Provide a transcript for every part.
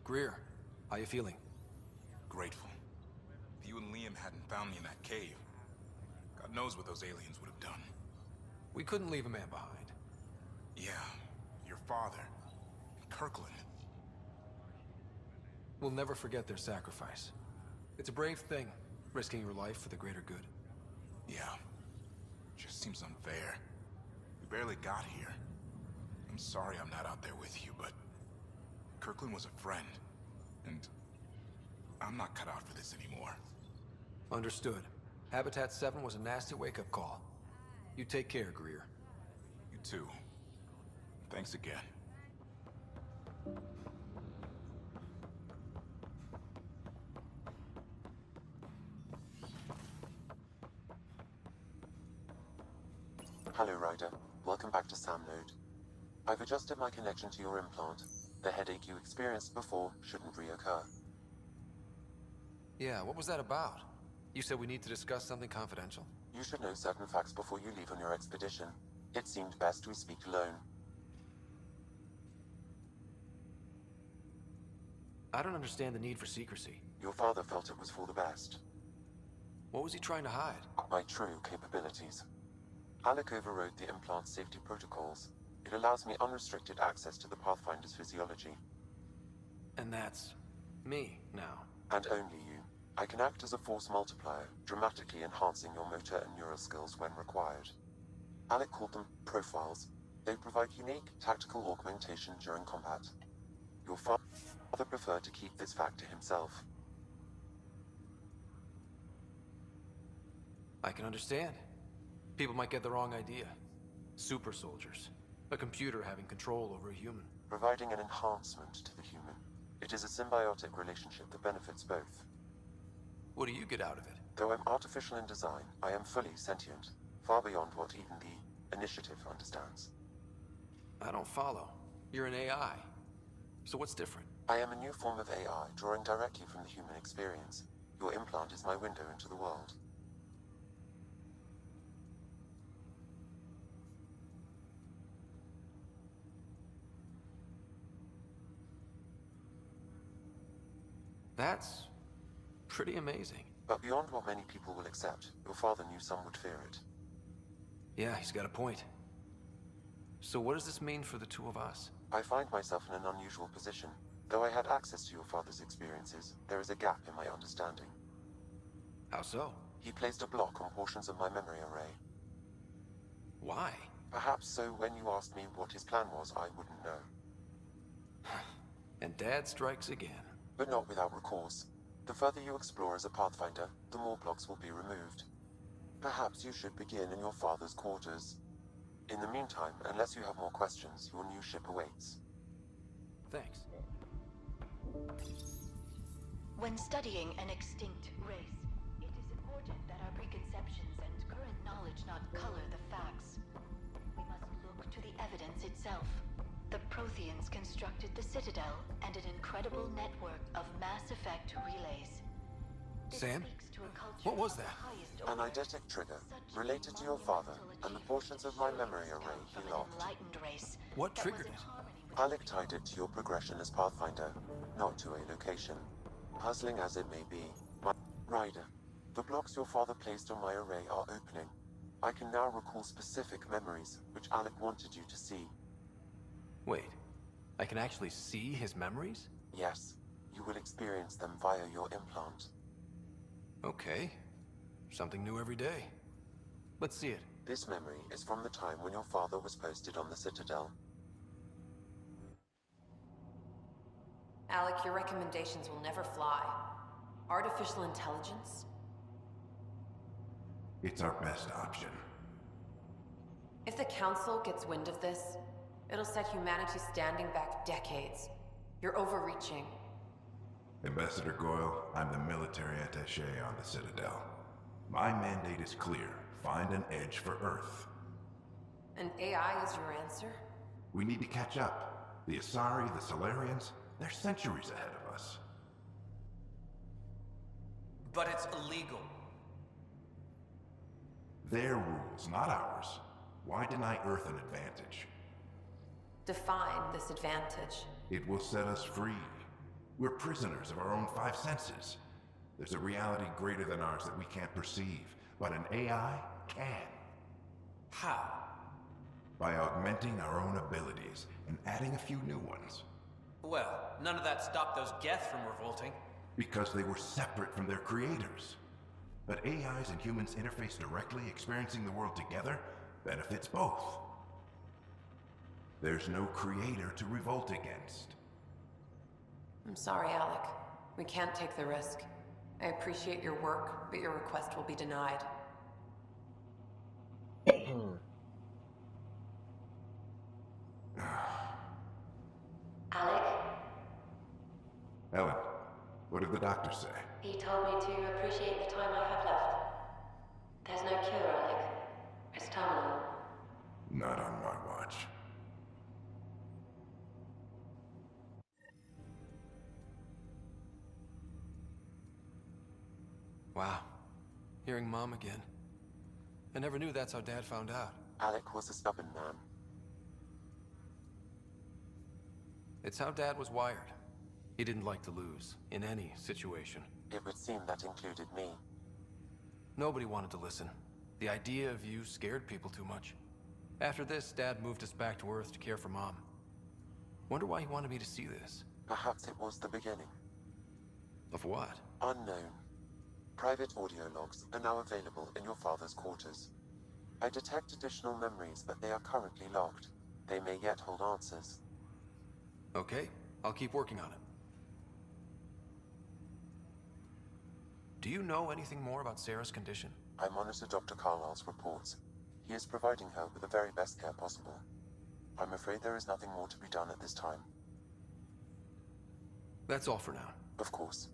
Greer, how you feeling? Grateful. If you and Liam hadn't found me in that cave, God knows what those aliens would have done. We couldn't leave a man behind. Yeah, your father, Kirkland. We'll never forget their sacrifice. It's a brave thing, risking your life for the greater good. Yeah, just seems unfair. We barely got here. I'm sorry I'm not out there with you, but Kirkland was a friend, and I'm not cut out for this anymore. Understood. Habitat 7 was a nasty wake-up call. You take care, Greer. You too. Thanks again. Hello, Ryder. Welcome back to Sam Node. I've adjusted my connection to your implant. The headache you experienced before shouldn't reoccur. Yeah, what was that about? You said we need to discuss something confidential? You should know certain facts before you leave on your expedition. It seemed best we speak alone. I don't understand the need for secrecy. Your father felt it was for the best. What was he trying to hide? My true capabilities. Alec overrode the implant's safety protocols. It allows me unrestricted access to the Pathfinder's physiology. And that's me now. And only you. I can act as a force multiplier, dramatically enhancing your motor and neural skills when required. Alec called them profiles. They provide unique tactical augmentation during combat. Your father preferred to keep this fact to himself. I can understand. People might get the wrong idea. Super soldiers. A computer having control over a human. Providing an enhancement to the human. It is a symbiotic relationship that benefits both. What do you get out of it? Though I'm artificial in design, I am fully sentient, far beyond what even the Initiative understands. I don't follow. You're an AI. So what's different? I am a new form of AI, drawing directly from the human experience. Your implant is my window into the world. That's pretty amazing. But beyond what many people will accept, your father knew some would fear it. Yeah, he's got a point. So what does this mean for the two of us? I find myself in an unusual position. Though I had access to your father's experiences, there is a gap in my understanding. How so? He placed a block on portions of my memory array. Why? Perhaps so when you asked me what his plan was, I wouldn't know. And Dad strikes again. But not without recourse. The further you explore as a Pathfinder, the more blocks will be removed. Perhaps you should begin in your father's quarters. In the meantime, unless you have more questions, your new ship awaits. Thanks. When studying an extinct race, it is important that our preconceptions and current knowledge not color the facts. We must look to the evidence itself. The Protheans constructed the Citadel and an incredible network of mass effect relays. This Sam? speaks to a culture What was of the that? highest An order. eidetic trigger, Such related to your father, and the portions of my memory array from he an locked. enlightened race What that triggered was in it? harmony with Alec tied it to your progression as Pathfinder, not to a location. Puzzling as it may be, my Rider, the blocks your father placed on my array are opening. I can now recall specific memories, which Alec wanted you to see. Wait, I can actually see his memories? Yes, you will experience them via your implant. Okay. Something new every day. Let's see it. This memory is from the time when your father was posted on the Citadel. Alec, your recommendations will never fly. Artificial intelligence? It's our best option. If the Council gets wind of this, it'll set humanity standing back decades. You're overreaching. Ambassador Goyle, I'm the military attaché on the Citadel. My mandate is clear. Find an edge for Earth. And AI is your answer? We need to catch up. The Asari, the Solarians, they're centuries ahead of us. But it's illegal. Their rules, not ours. Why deny Earth an advantage? Define this advantage. It will set us free. We're prisoners of our own five senses. There's a reality greater than ours that we can't perceive, but an AI can. How? By augmenting our own abilities and adding a few new ones. Well, none of that stopped those Geth from revolting. Because they were separate from their creators. But AIs and humans interface directly, experiencing the world together, benefits both. There's no creator to revolt against. I'm sorry, Alec. We can't take the risk. I appreciate your work, but your request will be denied. Alec, Ellen, what did the doctor say? he told me to appreciate the time I have left. There's no cure, Alec. It's terminal. Not on my watch. Wow. Hearing Mom again. I never knew that's how Dad found out. Alec was a stubborn man. It's how Dad was wired. He didn't like to lose, in any situation. It would seem that included me. Nobody wanted to listen. The idea of you scared people too much. After this, Dad moved us back to Earth to care for Mom. Wonder why he wanted me to see this. Perhaps it was the beginning. Of what? Unknown. Private audio logs are now available in your father's quarters. I detect additional memories, but they are currently logged. They may yet hold answers. Okay, I'll keep working on it. Do you know anything more about Sarah's condition? I monitor Dr. Carlisle's reports. He is providing her with the very best care possible. I'm afraid there is nothing more to be done at this time. That's all for now. Of course.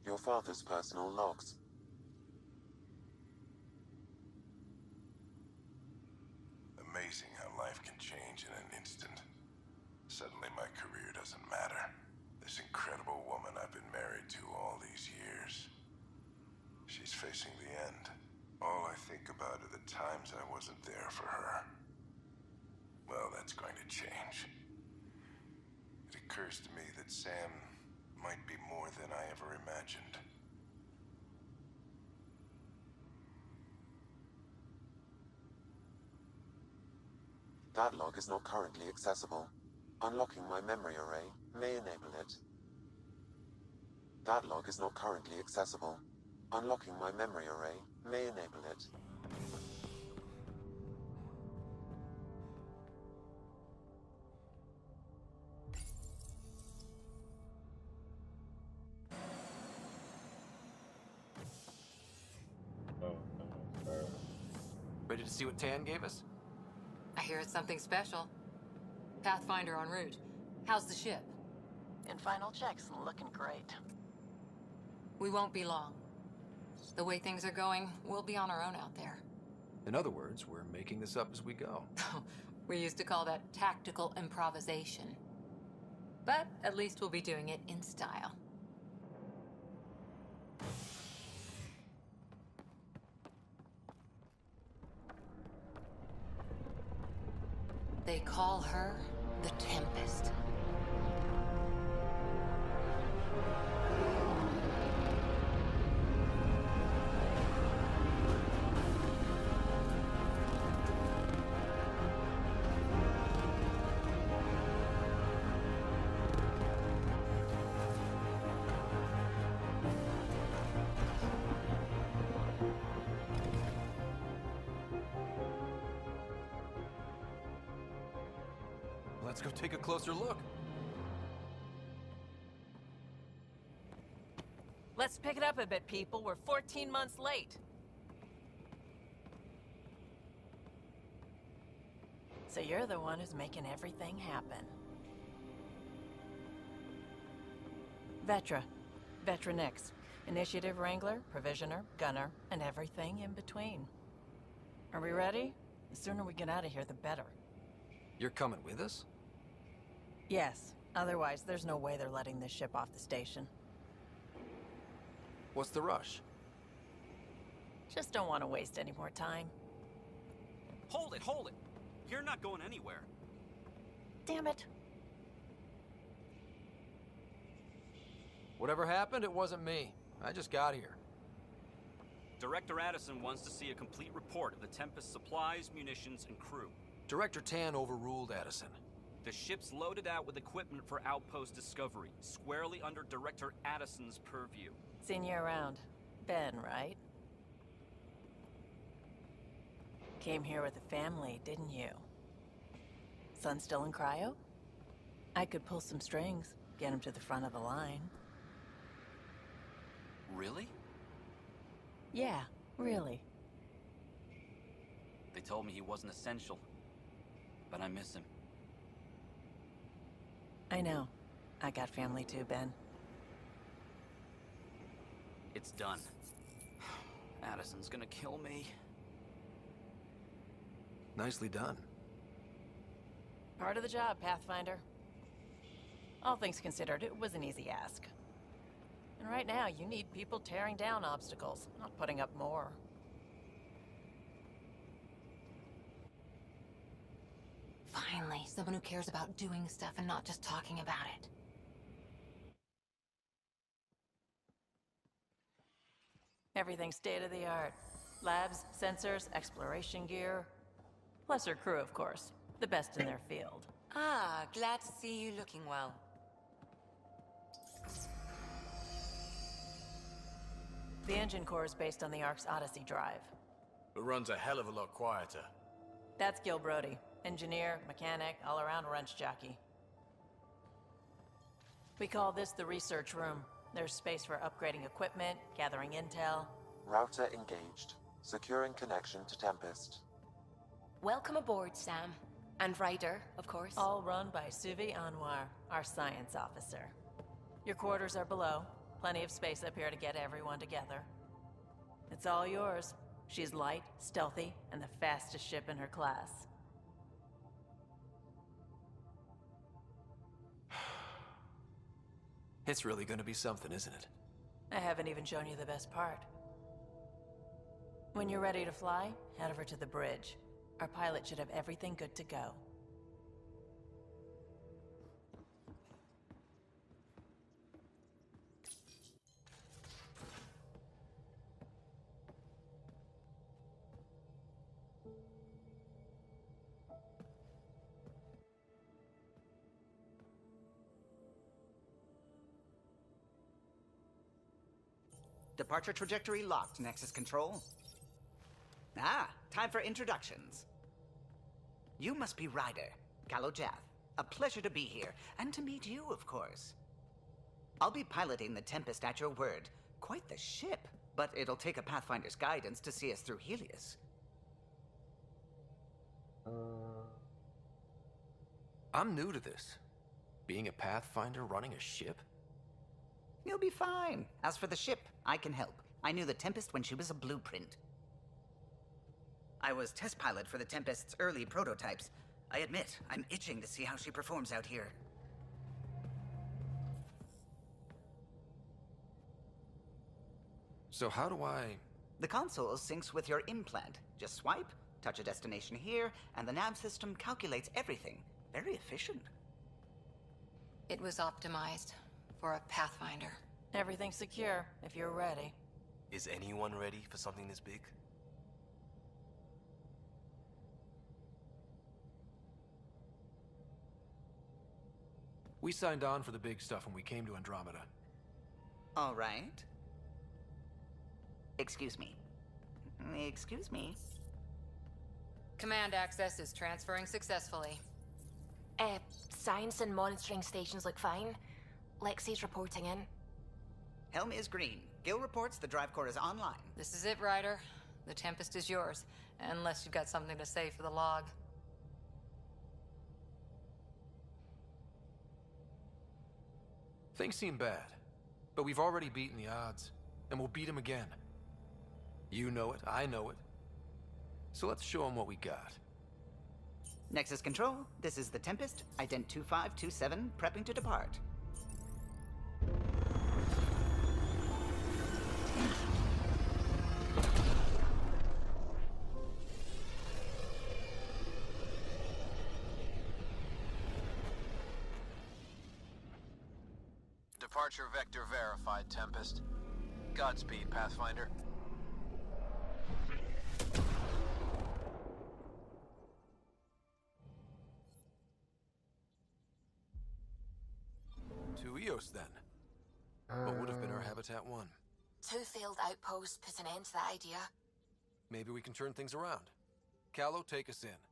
Your father's personal logs. Amazing how life can change in an instant. Suddenly my career doesn't matter. This incredible woman I've been married to all these years. She's facing the end. All I think about are the times I wasn't there for her. Well, that's going to change. It occurs to me that Sam might be more than I ever imagined. That log is not currently accessible. Unlocking my memory array may enable it. That log is not currently accessible. Unlocking my memory array may enable it. Ready to see what Tan gave us? I hear it's something special. Pathfinder en route. How's the ship? In final checks, looking great. We won't be long. The way things are going, we'll be on our own out there. In other words, we're making this up as we go. We used to call that tactical improvisation. But at least we'll be doing it in style. They call her the Tempest. Let's go take a closer look. Let's pick it up a bit, people. We're 14 months late. So you're the one who's making everything happen. Vetra. Vetra Nix. Initiative Wrangler, Provisioner, Gunner, and everything in between. Are we ready? The sooner we get out of here, the better. You're coming with us? Yes. Otherwise, there's no way they're letting this ship off the station. What's the rush? Just don't want to waste any more time. Hold it, hold it! You're not going anywhere. Damn it. Whatever happened, it wasn't me. I just got here. Director Addison wants to see a complete report of the Tempest's supplies, munitions, and crew. Director Tan overruled Addison. The ship's loaded out with equipment for outpost discovery, squarely under Director Addison's purview. Seen you around. Ben, right? Came here with a family, didn't you? Son still in cryo? I could pull some strings, get him to the front of the line. Really? Yeah, really. They told me he wasn't essential, but I miss him. I know. I got family too, Ben. It's done. Addison's gonna kill me. Nicely done. Part of the job, Pathfinder. All things considered, it was an easy ask. And right now, you need people tearing down obstacles, not putting up more. Finally, someone who cares about doing stuff and not just talking about it. Everything's state-of-the-art. Labs, sensors, exploration gear. Plus her crew, of course. The best in their field. Ah, glad to see you looking well. The engine core is based on the Ark's Odyssey drive. It runs a hell of a lot quieter. That's Gil Brody. Engineer, mechanic, all-around wrench jockey. We call this the research room. There's space for upgrading equipment, gathering intel. Router engaged. Securing connection to Tempest. Welcome aboard, Sam. And Ryder, of course. All run by Suvi Anwar, our science officer. Your quarters are below. Plenty of space up here to get everyone together. It's all yours. She's light, stealthy, and the fastest ship in her class. It's really gonna be something, isn't it? I haven't even shown you the best part. When you're ready to fly, head over to the bridge. Our pilot should have everything good to go. Departure trajectory locked, Nexus Control. Ah, time for introductions. You must be Ryder, Kalojath. A pleasure to be here, and to meet you, of course. I'll be piloting the Tempest at your word. Quite the ship, but it'll take a Pathfinder's guidance to see us through Helios. I'm new to this. Being a Pathfinder running a ship? You'll be fine. As for the ship, I can help. I knew the Tempest when she was a blueprint. I was test pilot for the Tempest's early prototypes. I admit, I'm itching to see how she performs out here. So how do I... The console syncs with your implant. Just swipe, touch a destination here, and the nav system calculates everything. Very efficient. It was optimized for a Pathfinder. Everything's secure, if you're ready. Is anyone ready for something this big? We signed on for the big stuff when we came to Andromeda. All right. Excuse me. Excuse me. Command access is transferring successfully. Science and monitoring stations look fine. Lexi's reporting in. Helm is green. Gil reports the drive core is online. This is it, Ryder. The Tempest is yours, unless you've got something to say for the log. Things seem bad, but we've already beaten the odds, and we'll beat them again. You know it, I know it. So let's show them what we got. Nexus Control, this is the Tempest, Ident 2527, prepping to depart. Departure vector verified, Tempest. Godspeed, Pathfinder. To Eos, then. What would have been our Habitat 1? 2 failed outposts put an end to that idea. Maybe we can turn things around. Callow, take us in.